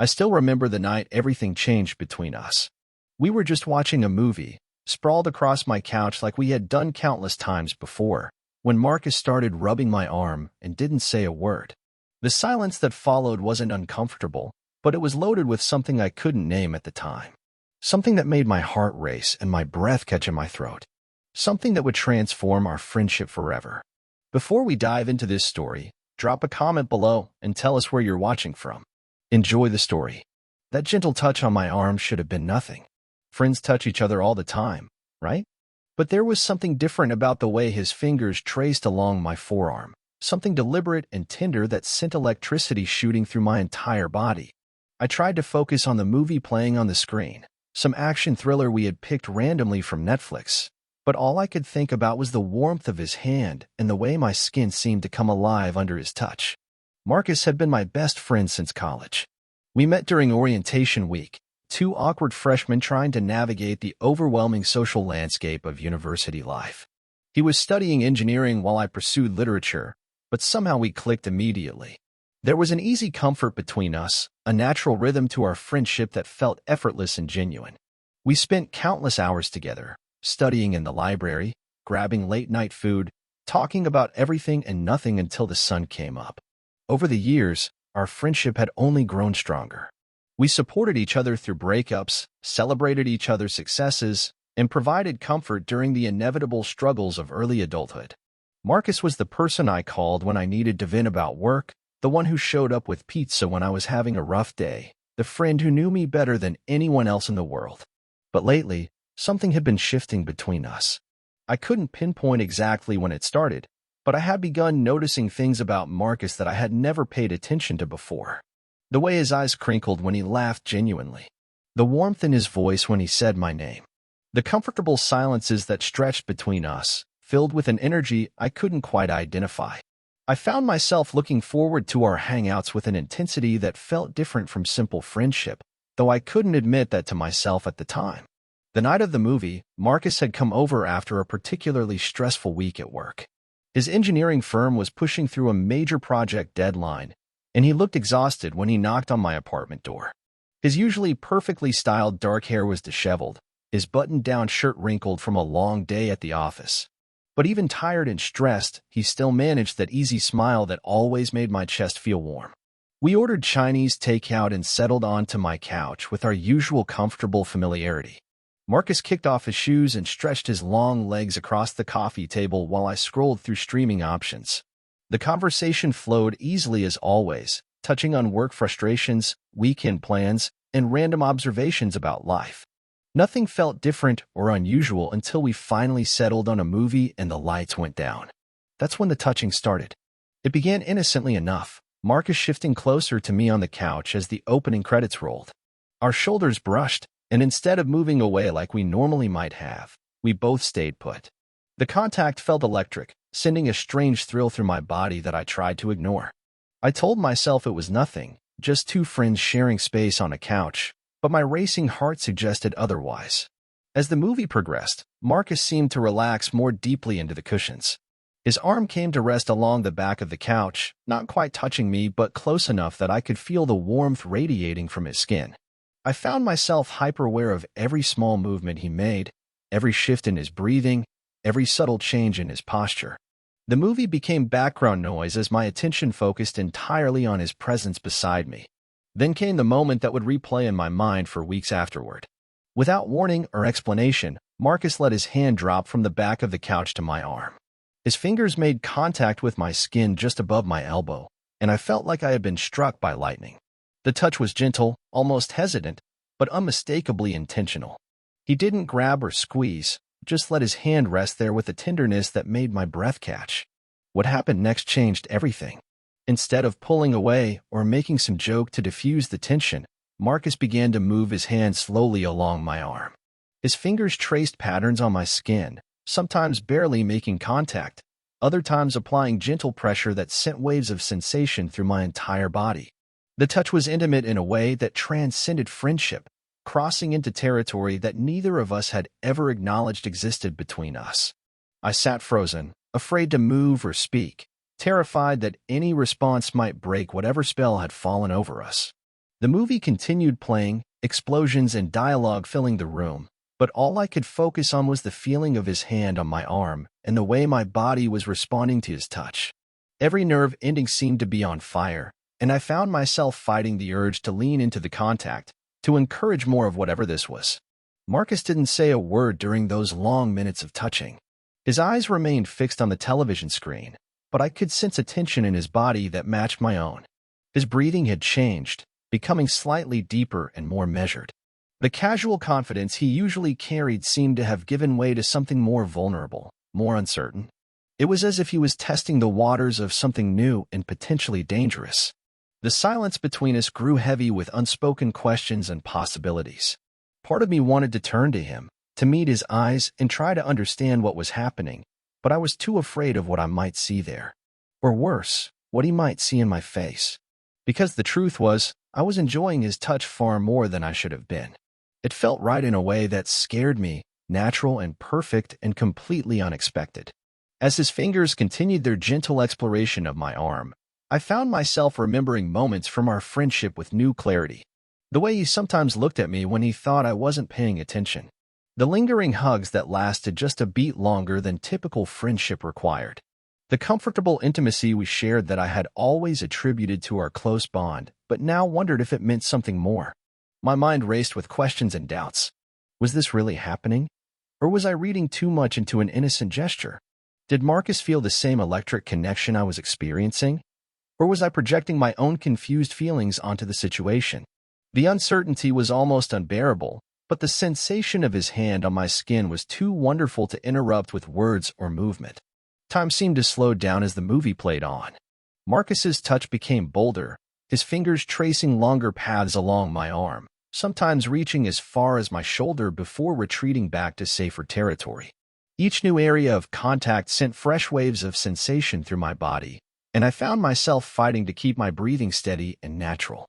I still remember the night everything changed between us. We were just watching a movie, sprawled across my couch like we had done countless times before, when Marcus started rubbing my arm and didn't say a word. The silence that followed wasn't uncomfortable, but it was loaded with something I couldn't name at the time. Something that made my heart race and my breath catch in my throat. Something that would transform our friendship forever. Before we dive into this story, drop a comment below and tell us where you're watching from. Enjoy the story. That gentle touch on my arm should have been nothing. Friends touch each other all the time, right? But there was something different about the way his fingers traced along my forearm, something deliberate and tender that sent electricity shooting through my entire body. I tried to focus on the movie playing on the screen, some action thriller we had picked randomly from Netflix, but all I could think about was the warmth of his hand and the way my skin seemed to come alive under his touch. Marcus had been my best friend since college. We met during orientation week, two awkward freshmen trying to navigate the overwhelming social landscape of university life. He was studying engineering while I pursued literature, but somehow we clicked immediately. There was an easy comfort between us, a natural rhythm to our friendship that felt effortless and genuine. We spent countless hours together, studying in the library, grabbing late-night food, talking about everything and nothing until the sun came up. Over the years, our friendship had only grown stronger. We supported each other through breakups, celebrated each other's successes, and provided comfort during the inevitable struggles of early adulthood. Marcus was the person I called when I needed to vent about work, the one who showed up with pizza when I was having a rough day, the friend who knew me better than anyone else in the world. But lately, something had been shifting between us. I couldn't pinpoint exactly when it started, but I had begun noticing things about Marcus that I had never paid attention to before. The way his eyes crinkled when he laughed genuinely. The warmth in his voice when he said my name. The comfortable silences that stretched between us, filled with an energy I couldn't quite identify. I found myself looking forward to our hangouts with an intensity that felt different from simple friendship, though I couldn't admit that to myself at the time. The night of the movie, Marcus had come over after a particularly stressful week at work. His engineering firm was pushing through a major project deadline, and he looked exhausted when he knocked on my apartment door. His usually perfectly styled dark hair was disheveled, his button-down shirt wrinkled from a long day at the office. But even tired and stressed, he still managed that easy smile that always made my chest feel warm. We ordered Chinese takeout and settled onto my couch with our usual comfortable familiarity. Marcus kicked off his shoes and stretched his long legs across the coffee table while I scrolled through streaming options. The conversation flowed easily as always, touching on work frustrations, weekend plans, and random observations about life. Nothing felt different or unusual until we finally settled on a movie and the lights went down. That's when the touching started. It began innocently enough, Marcus shifting closer to me on the couch as the opening credits rolled. Our shoulders brushed, and instead of moving away like we normally might have, we both stayed put. The contact felt electric, sending a strange thrill through my body that I tried to ignore. I told myself it was nothing, just two friends sharing space on a couch, but my racing heart suggested otherwise. As the movie progressed, Marcus seemed to relax more deeply into the cushions. His arm came to rest along the back of the couch, not quite touching me but close enough that I could feel the warmth radiating from his skin. I found myself hyper-aware of every small movement he made, every shift in his breathing, every subtle change in his posture. The movie became background noise as my attention focused entirely on his presence beside me. Then came the moment that would replay in my mind for weeks afterward. Without warning or explanation, Marcus let his hand drop from the back of the couch to my arm. His fingers made contact with my skin just above my elbow, and I felt like I had been struck by lightning. The touch was gentle, almost hesitant, but unmistakably intentional. He didn't grab or squeeze, just let his hand rest there with a tenderness that made my breath catch. What happened next changed everything. Instead of pulling away or making some joke to diffuse the tension, Marcus began to move his hand slowly along my arm. His fingers traced patterns on my skin, sometimes barely making contact, other times applying gentle pressure that sent waves of sensation through my entire body. The touch was intimate in a way that transcended friendship, crossing into territory that neither of us had ever acknowledged existed between us. I sat frozen, afraid to move or speak, terrified that any response might break whatever spell had fallen over us. The movie continued playing, explosions and dialogue filling the room, but all I could focus on was the feeling of his hand on my arm and the way my body was responding to his touch. Every nerve ending seemed to be on fire, and I found myself fighting the urge to lean into the contact, to encourage more of whatever this was. Marcus didn't say a word during those long minutes of touching. His eyes remained fixed on the television screen, but I could sense a tension in his body that matched my own. His breathing had changed, becoming slightly deeper and more measured. The casual confidence he usually carried seemed to have given way to something more vulnerable, more uncertain. It was as if he was testing the waters of something new and potentially dangerous. The silence between us grew heavy with unspoken questions and possibilities. Part of me wanted to turn to him, to meet his eyes and try to understand what was happening, but I was too afraid of what I might see there. Or worse, what he might see in my face. Because the truth was, I was enjoying his touch far more than I should have been. It felt right in a way that scared me, natural and perfect and completely unexpected. As his fingers continued their gentle exploration of my arm, I found myself remembering moments from our friendship with new clarity. The way he sometimes looked at me when he thought I wasn't paying attention. The lingering hugs that lasted just a beat longer than typical friendship required. The comfortable intimacy we shared that I had always attributed to our close bond, but now wondered if it meant something more. My mind raced with questions and doubts. Was this really happening? Or was I reading too much into an innocent gesture? Did Marcus feel the same electric connection I was experiencing? Or was I projecting my own confused feelings onto the situation? The uncertainty was almost unbearable, but the sensation of his hand on my skin was too wonderful to interrupt with words or movement. Time seemed to slow down as the movie played on. Marcus's touch became bolder, his fingers tracing longer paths along my arm, sometimes reaching as far as my shoulder before retreating back to safer territory. Each new area of contact sent fresh waves of sensation through my body, and I found myself fighting to keep my breathing steady and natural.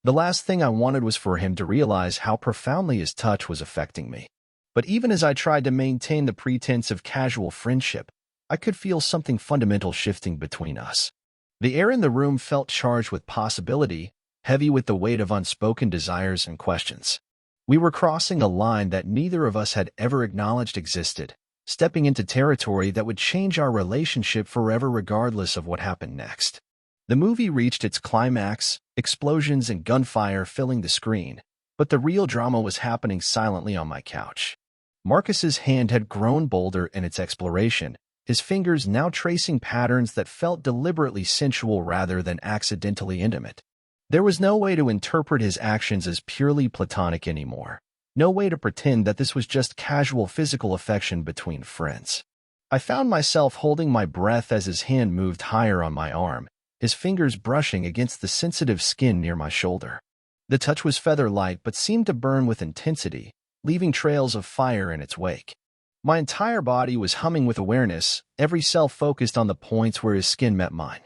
The last thing I wanted was for him to realize how profoundly his touch was affecting me. But even as I tried to maintain the pretense of casual friendship, I could feel something fundamental shifting between us. The air in the room felt charged with possibility, heavy with the weight of unspoken desires and questions. We were crossing a line that neither of us had ever acknowledged existed, stepping into territory that would change our relationship forever regardless of what happened next. The movie reached its climax, explosions and gunfire filling the screen, but the real drama was happening silently on my couch. Marcus's hand had grown bolder in its exploration, his fingers now tracing patterns that felt deliberately sensual rather than accidentally intimate. There was no way to interpret his actions as purely platonic anymore. No way to pretend that this was just casual physical affection between friends. I found myself holding my breath as his hand moved higher on my arm, his fingers brushing against the sensitive skin near my shoulder. The touch was feather-light but seemed to burn with intensity, leaving trails of fire in its wake. My entire body was humming with awareness, every cell focused on the points where his skin met mine.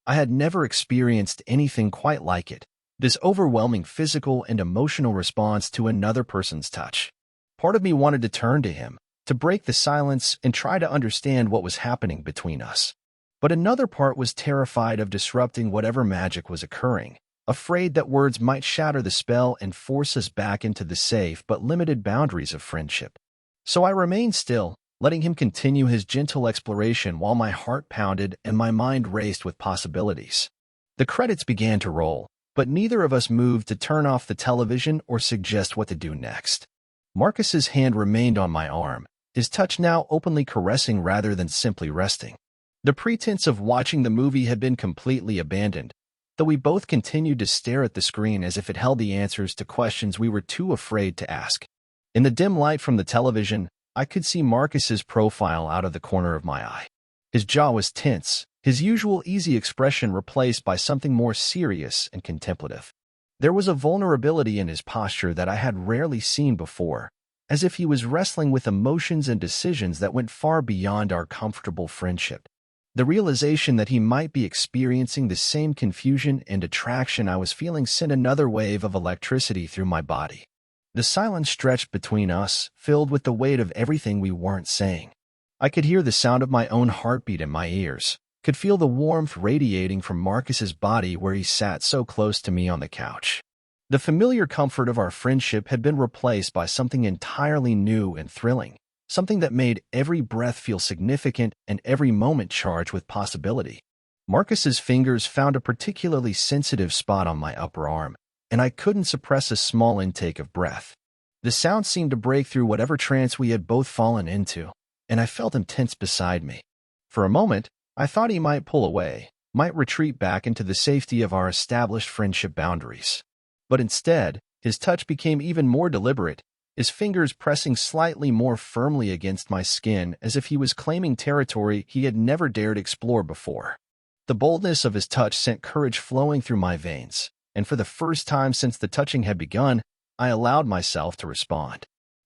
I had never experienced anything quite like it, this overwhelming physical and emotional response to another person's touch. Part of me wanted to turn to him, to break the silence and try to understand what was happening between us. But another part was terrified of disrupting whatever magic was occurring, afraid that words might shatter the spell and force us back into the safe but limited boundaries of friendship. So I remained still, letting him continue his gentle exploration while my heart pounded and my mind raced with possibilities. The credits began to roll, but neither of us moved to turn off the television or suggest what to do next. Marcus's hand remained on my arm, his touch now openly caressing rather than simply resting. The pretense of watching the movie had been completely abandoned, though we both continued to stare at the screen as if it held the answers to questions we were too afraid to ask. In the dim light from the television, I could see Marcus's profile out of the corner of my eye. His jaw was tense, his usual easy expression replaced by something more serious and contemplative. There was a vulnerability in his posture that I had rarely seen before, as if he was wrestling with emotions and decisions that went far beyond our comfortable friendship. The realization that he might be experiencing the same confusion and attraction I was feeling sent another wave of electricity through my body. The silence stretched between us, filled with the weight of everything we weren't saying. I could hear the sound of my own heartbeat in my ears, could feel the warmth radiating from Marcus's body where he sat so close to me on the couch. The familiar comfort of our friendship had been replaced by something entirely new and thrilling, something that made every breath feel significant and every moment charged with possibility. Marcus's fingers found a particularly sensitive spot on my upper arm, and I couldn't suppress a small intake of breath. The sound seemed to break through whatever trance we had both fallen into, and I felt him tense beside me. For a moment, I thought he might pull away, might retreat back into the safety of our established friendship boundaries. But instead, his touch became even more deliberate, his fingers pressing slightly more firmly against my skin as if he was claiming territory he had never dared explore before. The boldness of his touch sent courage flowing through my veins, and for the first time since the touching had begun, I allowed myself to respond.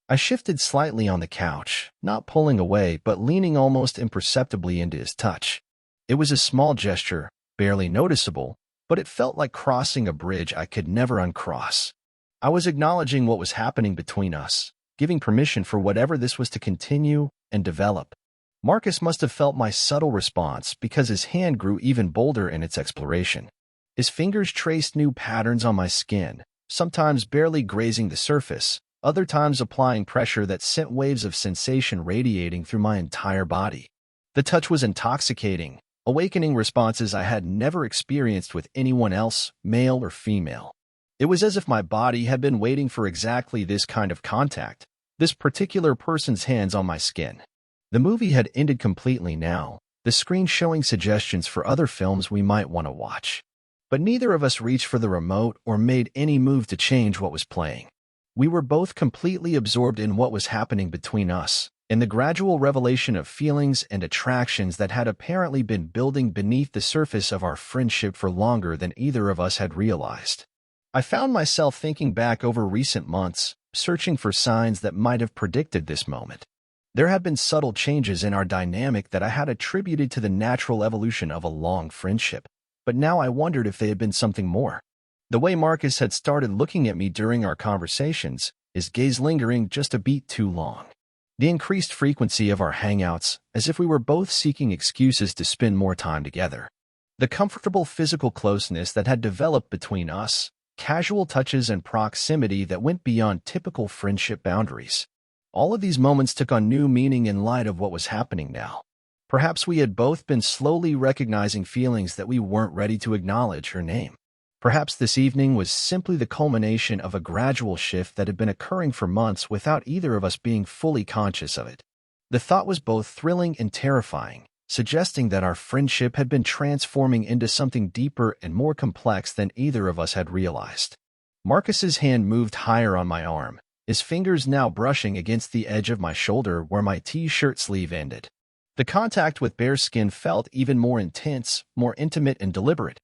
I shifted slightly on the couch, not pulling away but leaning almost imperceptibly into his touch. It was a small gesture, barely noticeable, but it felt like crossing a bridge I could never uncross. I was acknowledging what was happening between us, giving permission for whatever this was to continue and develop. Marcus must have felt my subtle response because his hand grew even bolder in its exploration. His fingers traced new patterns on my skin, sometimes barely grazing the surface, other times applying pressure that sent waves of sensation radiating through my entire body. The touch was intoxicating, awakening responses I had never experienced with anyone else, male or female. It was as if my body had been waiting for exactly this kind of contact, this particular person's hands on my skin. The movie had ended completely now, the screen showing suggestions for other films we might want to watch. But neither of us reached for the remote or made any move to change what was playing. We were both completely absorbed in what was happening between us, in the gradual revelation of feelings and attractions that had apparently been building beneath the surface of our friendship for longer than either of us had realized. I found myself thinking back over recent months, searching for signs that might have predicted this moment. There had been subtle changes in our dynamic that I had attributed to the natural evolution of a long friendship, but now I wondered if they had been something more. The way Marcus had started looking at me during our conversations, his gaze lingering just a beat too long. The increased frequency of our hangouts, as if we were both seeking excuses to spend more time together. The comfortable physical closeness that had developed between us, casual touches and proximity that went beyond typical friendship boundaries. All of these moments took on new meaning in light of what was happening now. Perhaps we had both been slowly recognizing feelings that we weren't ready to acknowledge or name. Perhaps this evening was simply the culmination of a gradual shift that had been occurring for months without either of us being fully conscious of it. The thought was both thrilling and terrifying, suggesting that our friendship had been transforming into something deeper and more complex than either of us had realized. Marcus's hand moved higher on my arm, his fingers now brushing against the edge of my shoulder where my t-shirt sleeve ended. The contact with bare skin felt even more intense, more intimate and deliberate.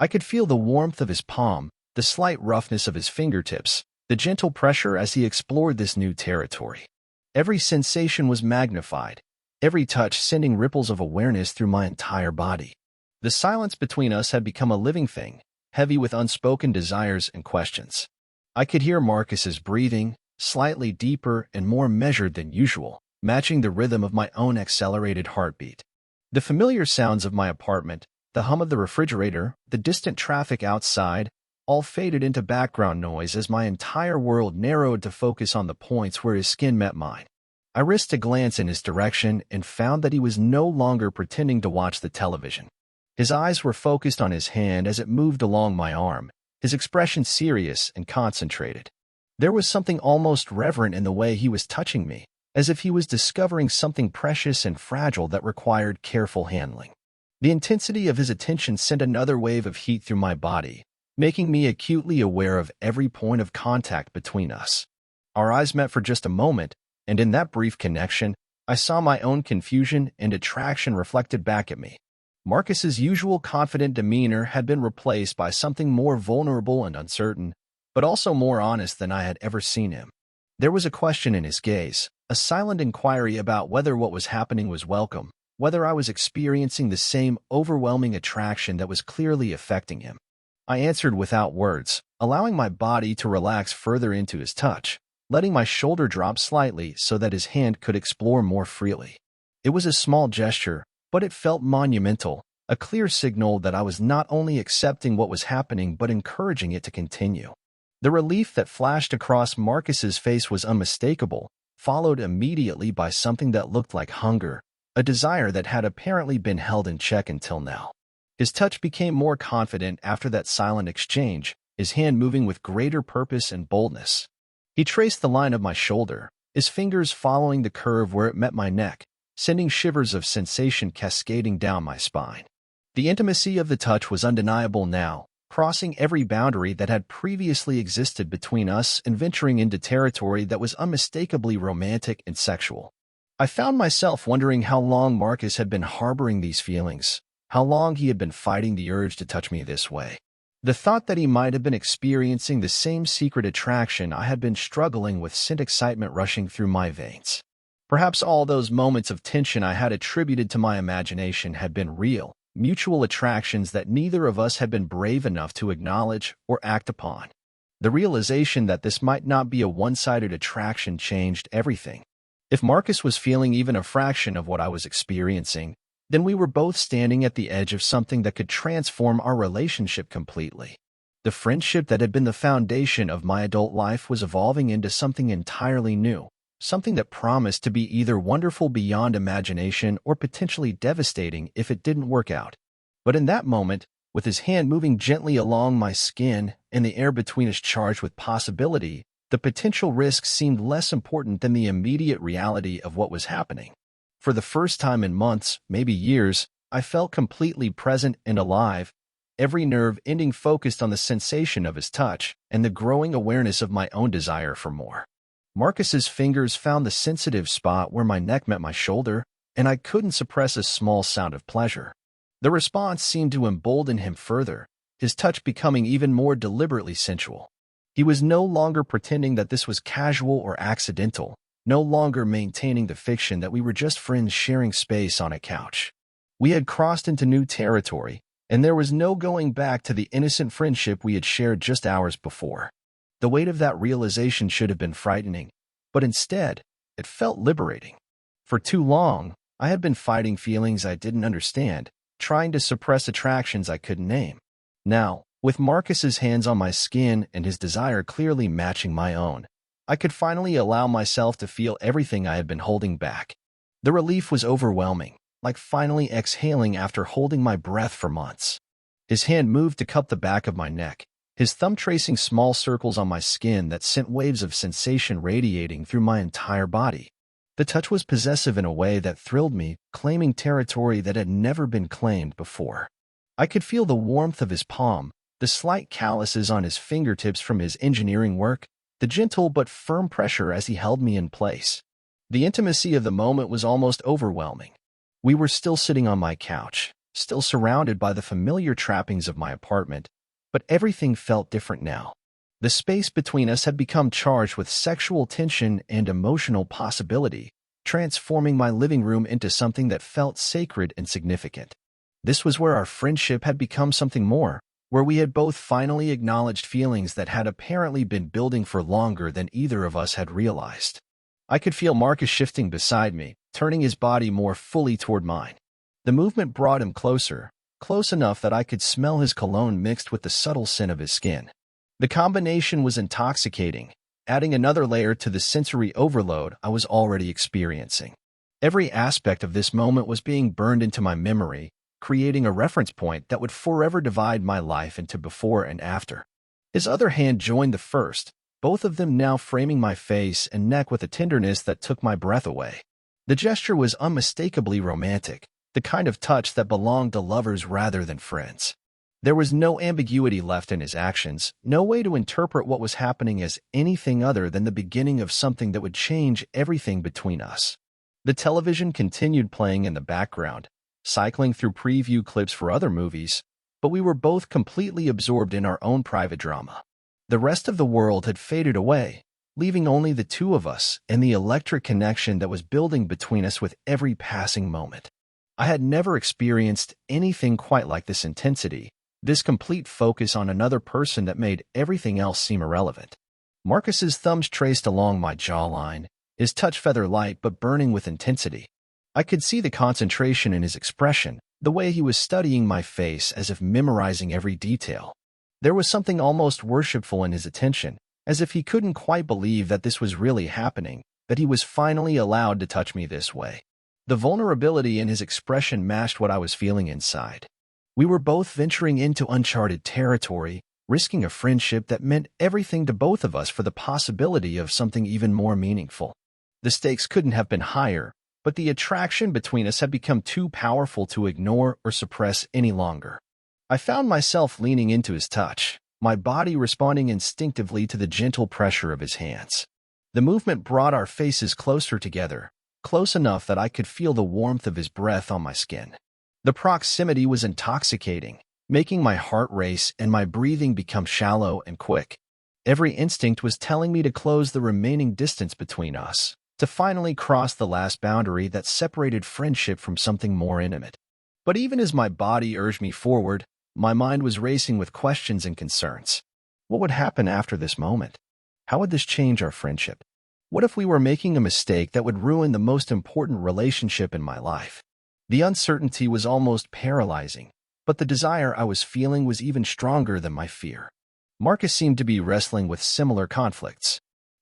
I could feel the warmth of his palm, the slight roughness of his fingertips, the gentle pressure as he explored this new territory. Every sensation was magnified, every touch sending ripples of awareness through my entire body. The silence between us had become a living thing, heavy with unspoken desires and questions. I could hear Marcus's breathing, slightly deeper and more measured than usual, matching the rhythm of my own accelerated heartbeat. The familiar sounds of my apartment, the hum of the refrigerator, the distant traffic outside, all faded into background noise as my entire world narrowed to focus on the points where his skin met mine. I risked a glance in his direction and found that he was no longer pretending to watch the television. His eyes were focused on his hand as it moved along my arm, his expression serious and concentrated. There was something almost reverent in the way he was touching me, as if he was discovering something precious and fragile that required careful handling. The intensity of his attention sent another wave of heat through my body, making me acutely aware of every point of contact between us. Our eyes met for just a moment, and in that brief connection, I saw my own confusion and attraction reflected back at me. Marcus's usual confident demeanor had been replaced by something more vulnerable and uncertain, but also more honest than I had ever seen him. There was a question in his gaze, a silent inquiry about whether what was happening was welcome, whether I was experiencing the same overwhelming attraction that was clearly affecting him. I answered without words, allowing my body to relax further into his touch, letting my shoulder drop slightly so that his hand could explore more freely. It was a small gesture, but it felt monumental, a clear signal that I was not only accepting what was happening but encouraging it to continue. The relief that flashed across Marcus's face was unmistakable, followed immediately by something that looked like hunger, a desire that had apparently been held in check until now. His touch became more confident after that silent exchange, his hand moving with greater purpose and boldness. He traced the line of my shoulder, his fingers following the curve where it met my neck, sending shivers of sensation cascading down my spine. The intimacy of the touch was undeniable now, crossing every boundary that had previously existed between us and venturing into territory that was unmistakably romantic and sexual. I found myself wondering how long Marcus had been harboring these feelings, how long he had been fighting the urge to touch me this way. The thought that he might have been experiencing the same secret attraction I had been struggling with sent excitement rushing through my veins. Perhaps all those moments of tension I had attributed to my imagination had been real, mutual attractions that neither of us had been brave enough to acknowledge or act upon. The realization that this might not be a one-sided attraction changed everything. If Marcus was feeling even a fraction of what I was experiencing, then we were both standing at the edge of something that could transform our relationship completely. The friendship that had been the foundation of my adult life was evolving into something entirely new, something that promised to be either wonderful beyond imagination or potentially devastating if it didn't work out. But in that moment, with his hand moving gently along my skin and the air between us charged with possibility, the potential risk seemed less important than the immediate reality of what was happening. For the first time in months, maybe years, I felt completely present and alive, every nerve ending focused on the sensation of his touch and the growing awareness of my own desire for more. Marcus's fingers found the sensitive spot where my neck met my shoulder, and I couldn't suppress a small sound of pleasure. The response seemed to embolden him further, his touch becoming even more deliberately sensual. He was no longer pretending that this was casual or accidental, no longer maintaining the fiction that we were just friends sharing space on a couch. We had crossed into new territory, and there was no going back to the innocent friendship we had shared just hours before. The weight of that realization should have been frightening, but instead, it felt liberating. For too long, I had been fighting feelings I didn't understand, trying to suppress attractions I couldn't name. Now, with Marcus's hands on my skin and his desire clearly matching my own, I could finally allow myself to feel everything I had been holding back. The relief was overwhelming, like finally exhaling after holding my breath for months. His hand moved to cup the back of my neck, his thumb tracing small circles on my skin that sent waves of sensation radiating through my entire body. The touch was possessive in a way that thrilled me, claiming territory that had never been claimed before. I could feel the warmth of his palm, the slight calluses on his fingertips from his engineering work, the gentle but firm pressure as he held me in place. The intimacy of the moment was almost overwhelming. We were still sitting on my couch, still surrounded by the familiar trappings of my apartment, but everything felt different now. The space between us had become charged with sexual tension and emotional possibility, transforming my living room into something that felt sacred and significant. This was where our friendship had become something more, where we had both finally acknowledged feelings that had apparently been building for longer than either of us had realized. I could feel Marcus shifting beside me, turning his body more fully toward mine. The movement brought him closer, close enough that I could smell his cologne mixed with the subtle scent of his skin. The combination was intoxicating, adding another layer to the sensory overload I was already experiencing. Every aspect of this moment was being burned into my memory, creating a reference point that would forever divide my life into before and after. His other hand joined the first, both of them now framing my face and neck with a tenderness that took my breath away. The gesture was unmistakably romantic, the kind of touch that belonged to lovers rather than friends. There was no ambiguity left in his actions, no way to interpret what was happening as anything other than the beginning of something that would change everything between us. The television continued playing in the background, cycling through preview clips for other movies, but we were both completely absorbed in our own private drama. The rest of the world had faded away, leaving only the two of us and the electric connection that was building between us with every passing moment. I had never experienced anything quite like this intensity, this complete focus on another person that made everything else seem irrelevant. Marcus's thumbs traced along my jawline, his touch feather light but burning with intensity. I could see the concentration in his expression, the way he was studying my face as if memorizing every detail. There was something almost worshipful in his attention, as if he couldn't quite believe that this was really happening, that he was finally allowed to touch me this way. The vulnerability in his expression matched what I was feeling inside. We were both venturing into uncharted territory, risking a friendship that meant everything to both of us for the possibility of something even more meaningful. The stakes couldn't have been higher, but the attraction between us had become too powerful to ignore or suppress any longer. I found myself leaning into his touch, my body responding instinctively to the gentle pressure of his hands. The movement brought our faces closer together, close enough that I could feel the warmth of his breath on my skin. The proximity was intoxicating, making my heart race and my breathing become shallow and quick. Every instinct was telling me to close the remaining distance between us, to finally cross the last boundary that separated friendship from something more intimate. But even as my body urged me forward, my mind was racing with questions and concerns. What would happen after this moment? How would this change our friendship? What if we were making a mistake that would ruin the most important relationship in my life? The uncertainty was almost paralyzing, but the desire I was feeling was even stronger than my fear. Marcus seemed to be wrestling with similar conflicts.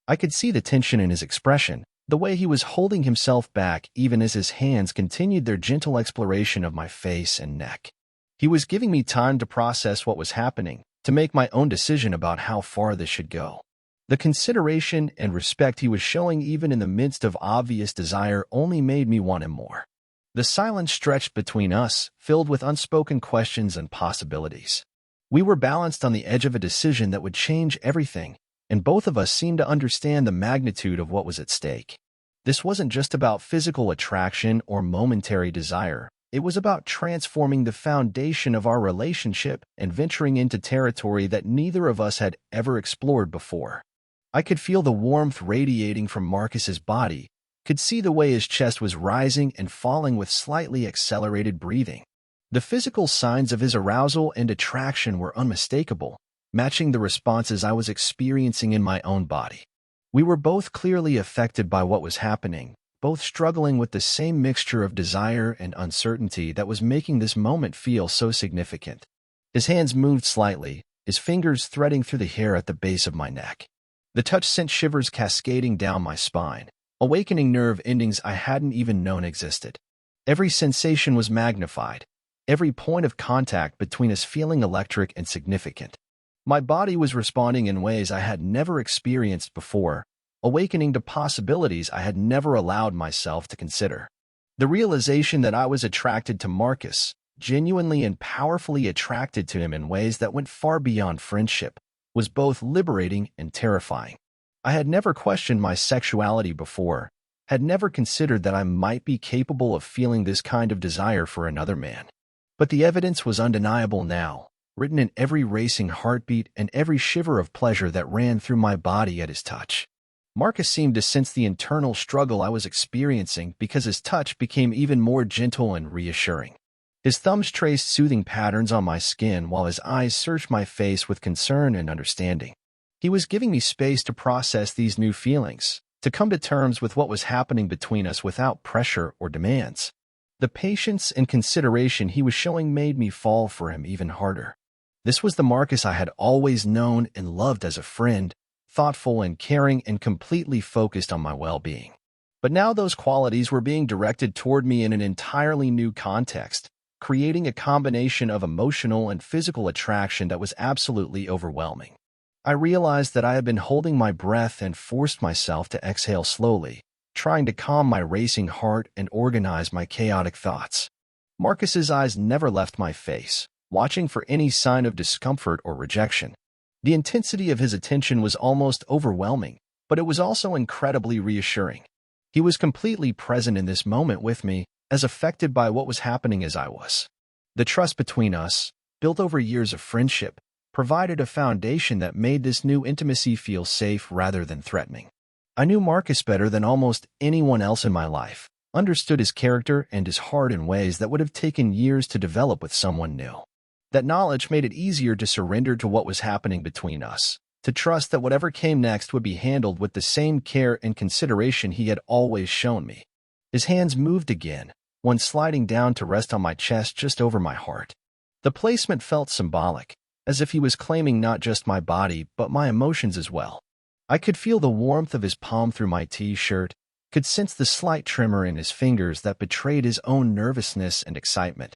I could see the tension in his expression, the way he was holding himself back even as his hands continued their gentle exploration of my face and neck. He was giving me time to process what was happening, to make my own decision about how far this should go. The consideration and respect he was showing even in the midst of obvious desire only made me want him more. The silence stretched between us, filled with unspoken questions and possibilities. We were balanced on the edge of a decision that would change everything, and both of us seemed to understand the magnitude of what was at stake. This wasn't just about physical attraction or momentary desire. It was about transforming the foundation of our relationship and venturing into territory that neither of us had ever explored before. I could feel the warmth radiating from Marcus's body, could see the way his chest was rising and falling with slightly accelerated breathing. The physical signs of his arousal and attraction were unmistakable, matching the responses I was experiencing in my own body. We were both clearly affected by what was happening, both struggling with the same mixture of desire and uncertainty that was making this moment feel so significant. His hands moved slightly, his fingers threading through the hair at the base of my neck. The touch sent shivers cascading down my spine, awakening nerve endings I hadn't even known existed. Every sensation was magnified, every point of contact between us feeling electric and significant. My body was responding in ways I had never experienced before, awakening to possibilities I had never allowed myself to consider. The realization that I was attracted to Marcus, genuinely and powerfully attracted to him in ways that went far beyond friendship, was both liberating and terrifying. I had never questioned my sexuality before, had never considered that I might be capable of feeling this kind of desire for another man. But the evidence was undeniable now, written in every racing heartbeat and every shiver of pleasure that ran through my body at his touch. Marcus seemed to sense the internal struggle I was experiencing because his touch became even more gentle and reassuring. His thumbs traced soothing patterns on my skin while his eyes searched my face with concern and understanding. He was giving me space to process these new feelings, to come to terms with what was happening between us without pressure or demands. The patience and consideration he was showing made me fall for him even harder. This was the Marcus I had always known and loved as a friend, thoughtful and caring and completely focused on my well-being. But now those qualities were being directed toward me in an entirely new context, creating a combination of emotional and physical attraction that was absolutely overwhelming. I realized that I had been holding my breath and forced myself to exhale slowly, trying to calm my racing heart and organize my chaotic thoughts. Marcus's eyes never left my face, watching for any sign of discomfort or rejection. The intensity of his attention was almost overwhelming, but it was also incredibly reassuring. He was completely present in this moment with me, as affected by what was happening as I was. The trust between us, built over years of friendship, provided a foundation that made this new intimacy feel safe rather than threatening. I knew Marcus better than almost anyone else in my life, understood his character and his heart in ways that would have taken years to develop with someone new. That knowledge made it easier to surrender to what was happening between us, to trust that whatever came next would be handled with the same care and consideration he had always shown me. His hands moved again, one sliding down to rest on my chest just over my heart. The placement felt symbolic, as if he was claiming not just my body but my emotions as well. I could feel the warmth of his palm through my t-shirt, could sense the slight tremor in his fingers that betrayed his own nervousness and excitement.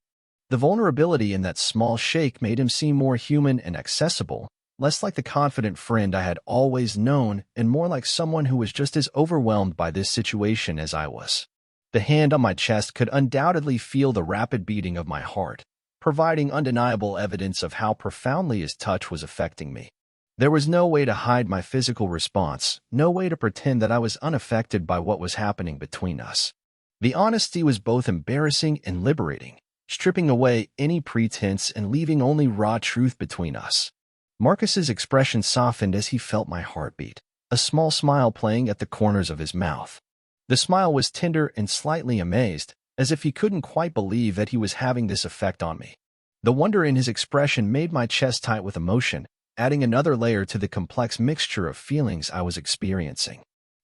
The vulnerability in that small shake made him seem more human and accessible, less like the confident friend I had always known and more like someone who was just as overwhelmed by this situation as I was. The hand on my chest could undoubtedly feel the rapid beating of my heart, providing undeniable evidence of how profoundly his touch was affecting me. There was no way to hide my physical response, no way to pretend that I was unaffected by what was happening between us. The honesty was both embarrassing and liberating, stripping away any pretense and leaving only raw truth between us. Marcus's expression softened as he felt my heartbeat, a small smile playing at the corners of his mouth. The smile was tender and slightly amazed, as if he couldn't quite believe that he was having this effect on me. The wonder in his expression made my chest tight with emotion, adding another layer to the complex mixture of feelings I was experiencing.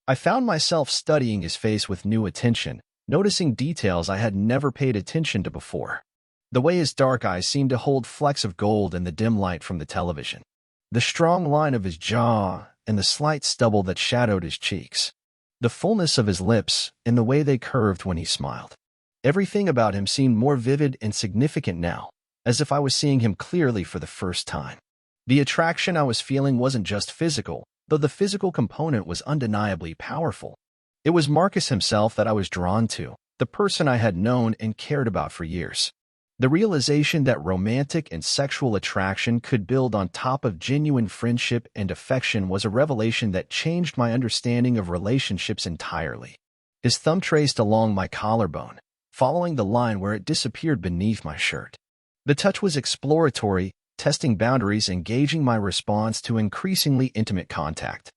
I found myself studying his face with new attention, noticing details I had never paid attention to before. The way his dark eyes seemed to hold flecks of gold in the dim light from the television. The strong line of his jaw and the slight stubble that shadowed his cheeks. The fullness of his lips and the way they curved when he smiled. Everything about him seemed more vivid and significant now, as if I was seeing him clearly for the first time. The attraction I was feeling wasn't just physical, though the physical component was undeniably powerful. It was Marcus himself that I was drawn to, the person I had known and cared about for years. The realization that romantic and sexual attraction could build on top of genuine friendship and affection was a revelation that changed my understanding of relationships entirely. His thumb traced along my collarbone, following the line where it disappeared beneath my shirt. The touch was exploratory, testing boundaries and gauging my response to increasingly intimate contact.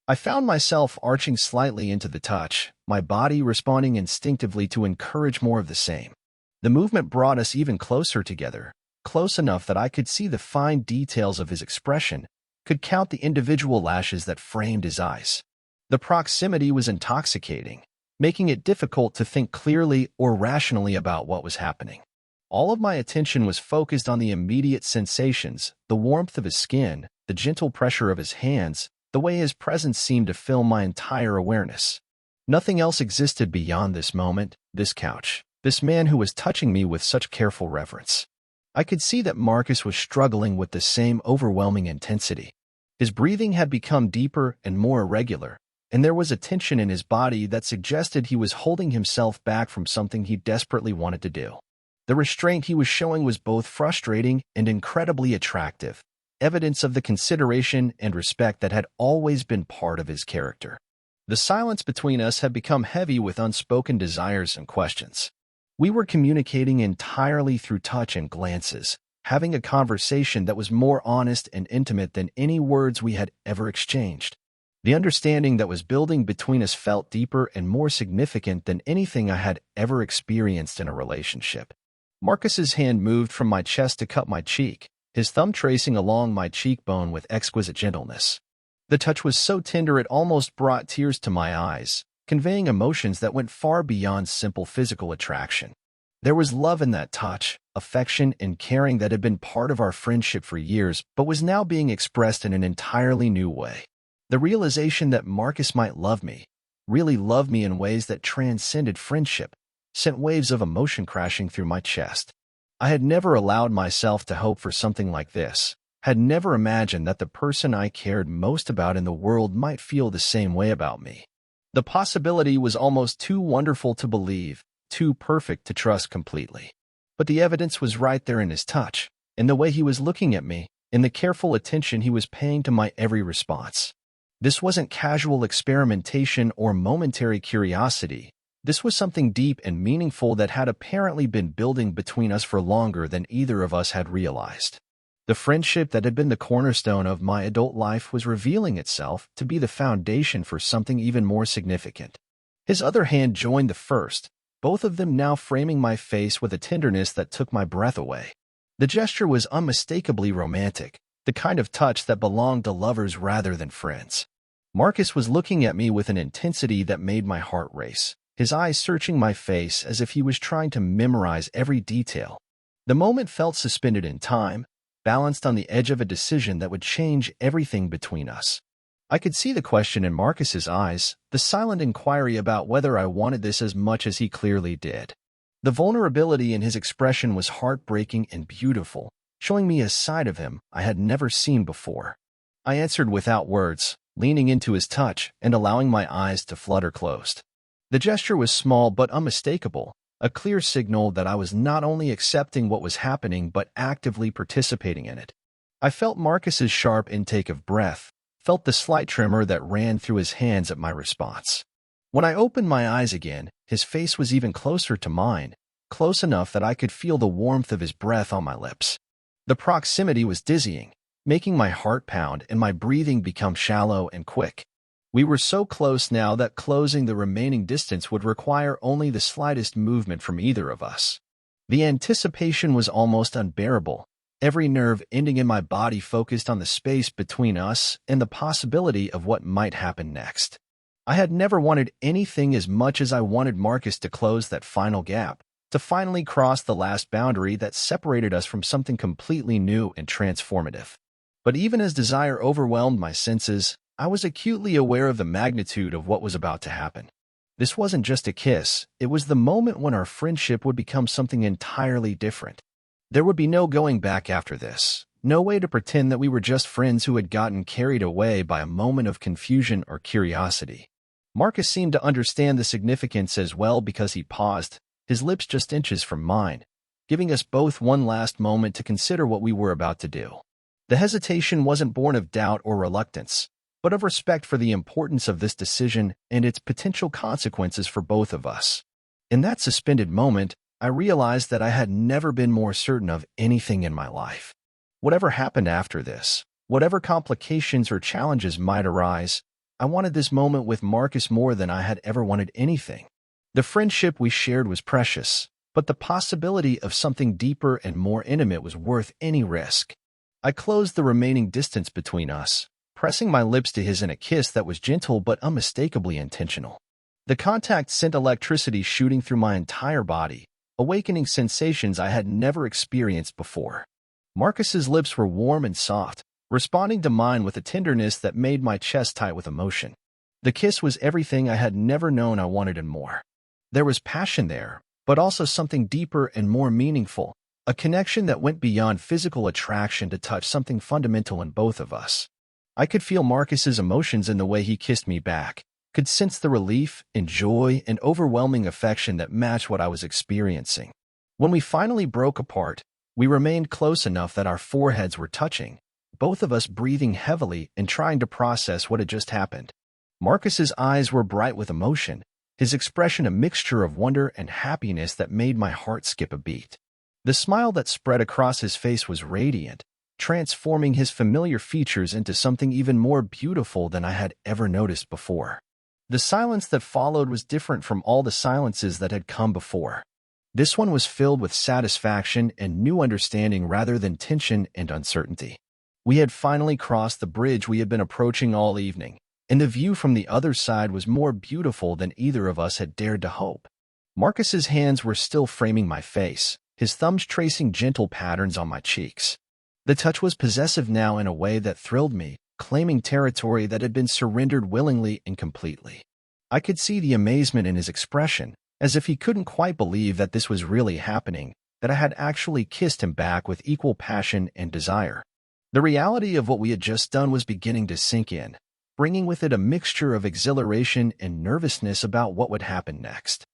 I found myself arching slightly into the touch, my body responding instinctively to encourage more of the same. The movement brought us even closer together, close enough that I could see the fine details of his expression, could count the individual lashes that framed his eyes. The proximity was intoxicating, making it difficult to think clearly or rationally about what was happening. All of my attention was focused on the immediate sensations, the warmth of his skin, the gentle pressure of his hands, the way his presence seemed to fill my entire awareness. Nothing else existed beyond this moment, this couch, this man who was touching me with such careful reverence. I could see that Marcus was struggling with the same overwhelming intensity. His breathing had become deeper and more irregular, and there was a tension in his body that suggested he was holding himself back from something he desperately wanted to do. The restraint he was showing was both frustrating and incredibly attractive, evidence of the consideration and respect that had always been part of his character. The silence between us had become heavy with unspoken desires and questions. We were communicating entirely through touch and glances, having a conversation that was more honest and intimate than any words we had ever exchanged. The understanding that was building between us felt deeper and more significant than anything I had ever experienced in a relationship. Marcus's hand moved from my chest to cup my cheek, his thumb tracing along my cheekbone with exquisite gentleness. The touch was so tender it almost brought tears to my eyes, conveying emotions that went far beyond simple physical attraction. There was love in that touch, affection and caring that had been part of our friendship for years but was now being expressed in an entirely new way. The realization that Marcus might love me, really love me in ways that transcended friendship, sent waves of emotion crashing through my chest. I had never allowed myself to hope for something like this, had never imagined that the person I cared most about in the world might feel the same way about me. The possibility was almost too wonderful to believe, too perfect to trust completely. But the evidence was right there in his touch, in the way he was looking at me, in the careful attention he was paying to my every response. This wasn't casual experimentation or momentary curiosity. This was something deep and meaningful that had apparently been building between us for longer than either of us had realized. The friendship that had been the cornerstone of my adult life was revealing itself to be the foundation for something even more significant. His other hand joined the first, both of them now framing my face with a tenderness that took my breath away. The gesture was unmistakably romantic, the kind of touch that belonged to lovers rather than friends. Marcus was looking at me with an intensity that made my heart race, his eyes searching my face as if he was trying to memorize every detail. The moment felt suspended in time, balanced on the edge of a decision that would change everything between us. I could see the question in Marcus's eyes, the silent inquiry about whether I wanted this as much as he clearly did. The vulnerability in his expression was heartbreaking and beautiful, showing me a side of him I had never seen before. I answered without words, leaning into his touch and allowing my eyes to flutter closed. The gesture was small but unmistakable, a clear signal that I was not only accepting what was happening but actively participating in it. I felt Marcus's sharp intake of breath, felt the slight tremor that ran through his hands at my response. When I opened my eyes again, his face was even closer to mine, close enough that I could feel the warmth of his breath on my lips. The proximity was dizzying, making my heart pound and my breathing become shallow and quick. We were so close now that closing the remaining distance would require only the slightest movement from either of us. The anticipation was almost unbearable, every nerve ending in my body focused on the space between us and the possibility of what might happen next. I had never wanted anything as much as I wanted Marcus to close that final gap, to finally cross the last boundary that separated us from something completely new and transformative. But even as desire overwhelmed my senses, I was acutely aware of the magnitude of what was about to happen. This wasn't just a kiss, it was the moment when our friendship would become something entirely different. There would be no going back after this, no way to pretend that we were just friends who had gotten carried away by a moment of confusion or curiosity. Marcus seemed to understand the significance as well because he paused, his lips just inches from mine, giving us both one last moment to consider what we were about to do. The hesitation wasn't born of doubt or reluctance, but of respect for the importance of this decision and its potential consequences for both of us. In that suspended moment, I realized that I had never been more certain of anything in my life. Whatever happened after this, whatever complications or challenges might arise, I wanted this moment with Marcus more than I had ever wanted anything. The friendship we shared was precious, but the possibility of something deeper and more intimate was worth any risk. I closed the remaining distance between us, pressing my lips to his in a kiss that was gentle but unmistakably intentional. The contact sent electricity shooting through my entire body, awakening sensations I had never experienced before. Marcus's lips were warm and soft, responding to mine with a tenderness that made my chest tight with emotion. The kiss was everything I had never known I wanted and more. There was passion there, but also something deeper and more meaningful, a connection that went beyond physical attraction to touch something fundamental in both of us. I could feel Marcus's emotions in the way he kissed me back, could sense the relief and joy and overwhelming affection that matched what I was experiencing. When we finally broke apart, we remained close enough that our foreheads were touching, both of us breathing heavily and trying to process what had just happened. Marcus's eyes were bright with emotion, his expression a mixture of wonder and happiness that made my heart skip a beat. The smile that spread across his face was radiant, transforming his familiar features into something even more beautiful than I had ever noticed before. The silence that followed was different from all the silences that had come before. This one was filled with satisfaction and new understanding rather than tension and uncertainty. We had finally crossed the bridge we had been approaching all evening, and the view from the other side was more beautiful than either of us had dared to hope. Marcus's hands were still framing my face, his thumbs tracing gentle patterns on my cheeks. The touch was possessive now in a way that thrilled me, claiming territory that had been surrendered willingly and completely. I could see the amazement in his expression, as if he couldn't quite believe that this was really happening, that I had actually kissed him back with equal passion and desire. The reality of what we had just done was beginning to sink in, bringing with it a mixture of exhilaration and nervousness about what would happen next.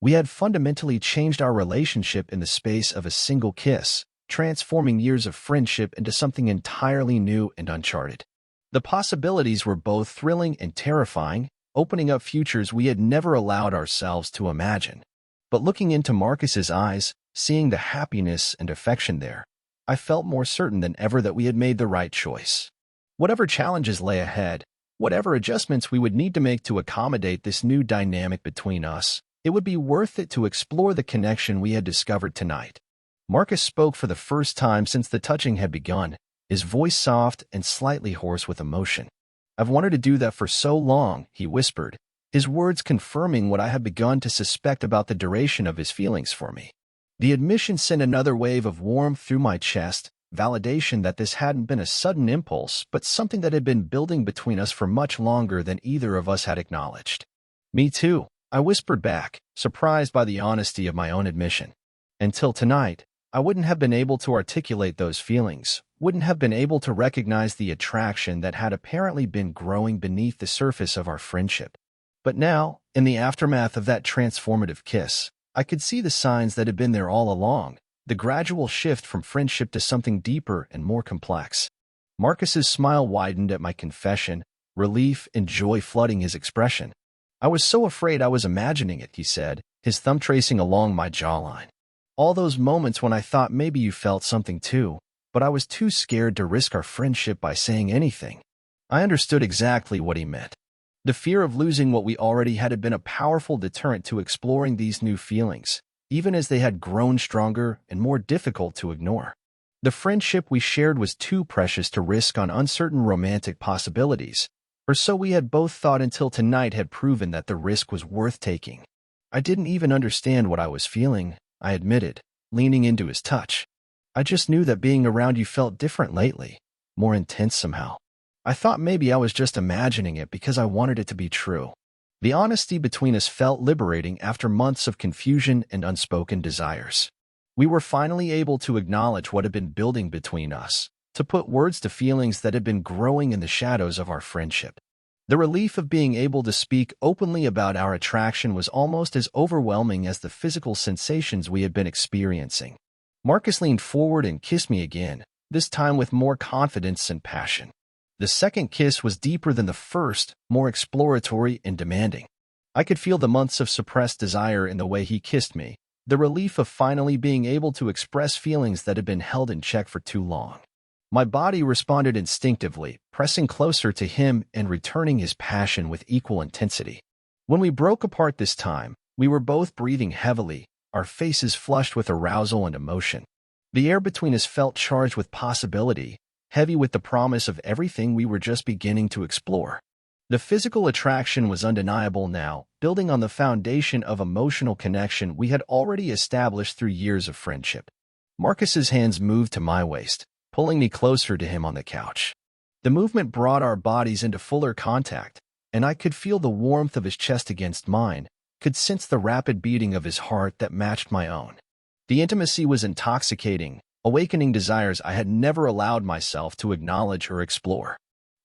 We had fundamentally changed our relationship in the space of a single kiss, transforming years of friendship into something entirely new and uncharted. The possibilities were both thrilling and terrifying, opening up futures we had never allowed ourselves to imagine. But looking into Marcus's eyes, seeing the happiness and affection there, I felt more certain than ever that we had made the right choice. Whatever challenges lay ahead, whatever adjustments we would need to make to accommodate this new dynamic between us, it would be worth it to explore the connection we had discovered tonight. Marcus spoke for the first time since the touching had begun, his voice soft and slightly hoarse with emotion. "I've wanted to do that for so long," he whispered, his words confirming what I had begun to suspect about the duration of his feelings for me. The admission sent another wave of warmth through my chest, validation that this hadn't been a sudden impulse, but something that had been building between us for much longer than either of us had acknowledged. "Me too," I whispered back, surprised by the honesty of my own admission. Until tonight, I wouldn't have been able to articulate those feelings, wouldn't have been able to recognize the attraction that had apparently been growing beneath the surface of our friendship. But now, in the aftermath of that transformative kiss, I could see the signs that had been there all along, the gradual shift from friendship to something deeper and more complex. Marcus's smile widened at my confession, relief and joy flooding his expression. "I was so afraid I was imagining it," he said, his thumb tracing along my jawline. "All those moments when I thought maybe you felt something too, but I was too scared to risk our friendship by saying anything." I understood exactly what he meant. The fear of losing what we already had been a powerful deterrent to exploring these new feelings, even as they had grown stronger and more difficult to ignore. The friendship we shared was too precious to risk on uncertain romantic possibilities, or so we had both thought until tonight had proven that the risk was worth taking. "I didn't even understand what I was feeling," I admitted, leaning into his touch. "I just knew that being around you felt different lately, more intense somehow. I thought maybe I was just imagining it because I wanted it to be true." The honesty between us felt liberating after months of confusion and unspoken desires. We were finally able to acknowledge what had been building between us, to put words to feelings that had been growing in the shadows of our friendship. The relief of being able to speak openly about our attraction was almost as overwhelming as the physical sensations we had been experiencing. Marcus leaned forward and kissed me again, this time with more confidence and passion. The second kiss was deeper than the first, more exploratory and demanding. I could feel the months of suppressed desire in the way he kissed me, the relief of finally being able to express feelings that had been held in check for too long. My body responded instinctively, pressing closer to him and returning his passion with equal intensity. When we broke apart this time, we were both breathing heavily, our faces flushed with arousal and emotion. The air between us felt charged with possibility, heavy with the promise of everything we were just beginning to explore. The physical attraction was undeniable now, building on the foundation of emotional connection we had already established through years of friendship. Marcus's hands moved to my waist, pulling me closer to him on the couch. The movement brought our bodies into fuller contact, and I could feel the warmth of his chest against mine, could sense the rapid beating of his heart that matched my own. The intimacy was intoxicating, awakening desires I had never allowed myself to acknowledge or explore.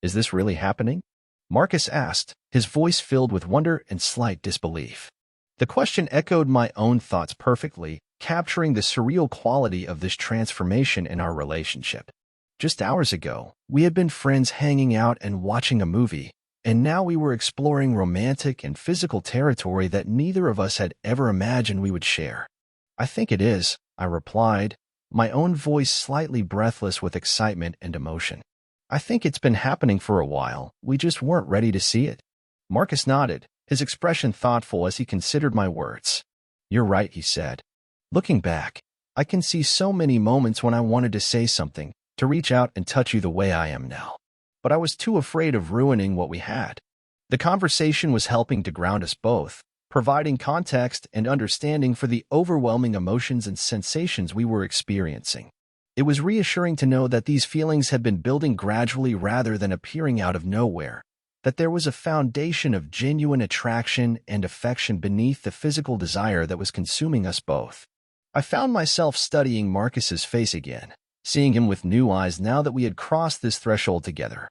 "Is this really happening?" Marcus asked, his voice filled with wonder and slight disbelief. The question echoed my own thoughts perfectly, capturing the surreal quality of this transformation in our relationship. Just hours ago, we had been friends hanging out and watching a movie, and now we were exploring romantic and physical territory that neither of us had ever imagined we would share. "I think it is," I replied, my own voice slightly breathless with excitement and emotion. "I think it's been happening for a while, we just weren't ready to see it." Marcus nodded, his expression thoughtful as he considered my words. "You're right," he said. "Looking back, I can see so many moments when I wanted to say something, to reach out and touch you the way I am now. But I was too afraid of ruining what we had." The conversation was helping to ground us both, providing context and understanding for the overwhelming emotions and sensations we were experiencing. It was reassuring to know that these feelings had been building gradually rather than appearing out of nowhere, that there was a foundation of genuine attraction and affection beneath the physical desire that was consuming us both. I found myself studying Marcus's face again, seeing him with new eyes now that we had crossed this threshold together.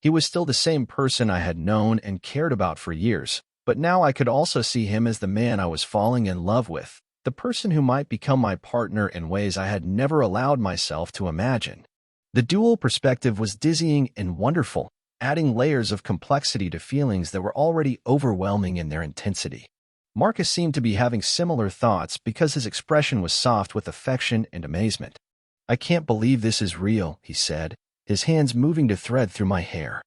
He was still the same person I had known and cared about for years, but now I could also see him as the man I was falling in love with, the person who might become my partner in ways I had never allowed myself to imagine. The dual perspective was dizzying and wonderful, adding layers of complexity to feelings that were already overwhelming in their intensity. Marcus seemed to be having similar thoughts because his expression was soft with affection and amazement. "I can't believe this is real," he said, his hands moving to thread through my hair.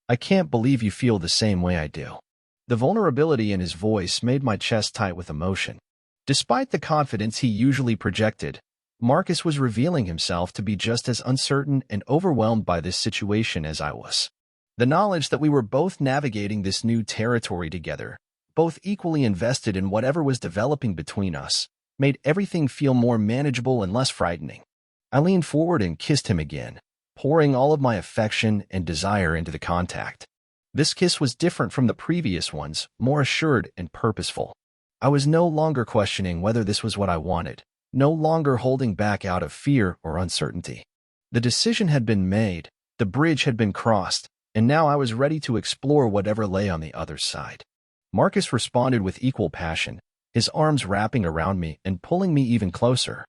"I can't believe you feel the same way I do." The vulnerability in his voice made my chest tight with emotion. Despite the confidence he usually projected, Marcus was revealing himself to be just as uncertain and overwhelmed by this situation as I was. The knowledge that we were both navigating this new territory together, both equally invested in whatever was developing between us, made everything feel more manageable and less frightening. I leaned forward and kissed him again, pouring all of my affection and desire into the contact. This kiss was different from the previous ones, more assured and purposeful. I was no longer questioning whether this was what I wanted, no longer holding back out of fear or uncertainty. The decision had been made, the bridge had been crossed, and now I was ready to explore whatever lay on the other side. Marcus responded with equal passion, his arms wrapping around me and pulling me even closer.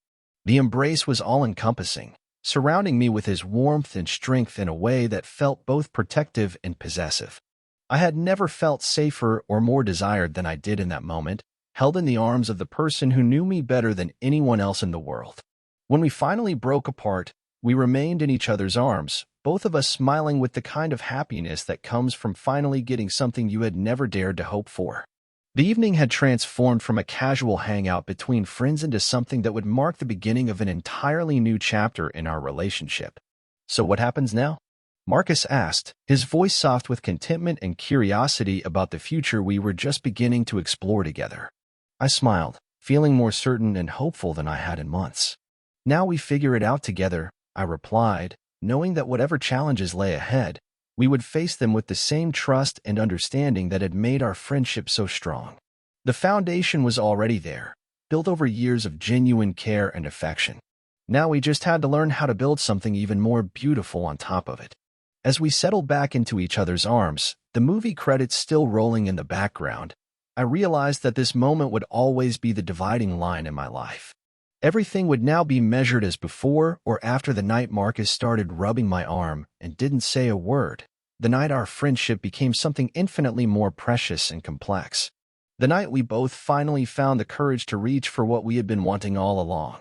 The embrace was all-encompassing, surrounding me with his warmth and strength in a way that felt both protective and possessive. I had never felt safer or more desired than I did in that moment, held in the arms of the person who knew me better than anyone else in the world. When we finally broke apart, we remained in each other's arms, both of us smiling with the kind of happiness that comes from finally getting something you had never dared to hope for. The evening had transformed from a casual hangout between friends into something that would mark the beginning of an entirely new chapter in our relationship. "So what happens now?" Marcus asked, his voice soft with contentment and curiosity about the future we were just beginning to explore together. I smiled, feeling more certain and hopeful than I had in months. "Now we figure it out together," I replied, knowing that whatever challenges lay ahead, we would face them with the same trust and understanding that had made our friendship so strong. The foundation was already there, built over years of genuine care and affection. Now we just had to learn how to build something even more beautiful on top of it. As we settled back into each other's arms, the movie credits still rolling in the background, I realized that this moment would always be the dividing line in my life. Everything would now be measured as before or after the night Marcus started rubbing my arm and didn't say a word, the night our friendship became something infinitely more precious and complex. The night we both finally found the courage to reach for what we had been wanting all along.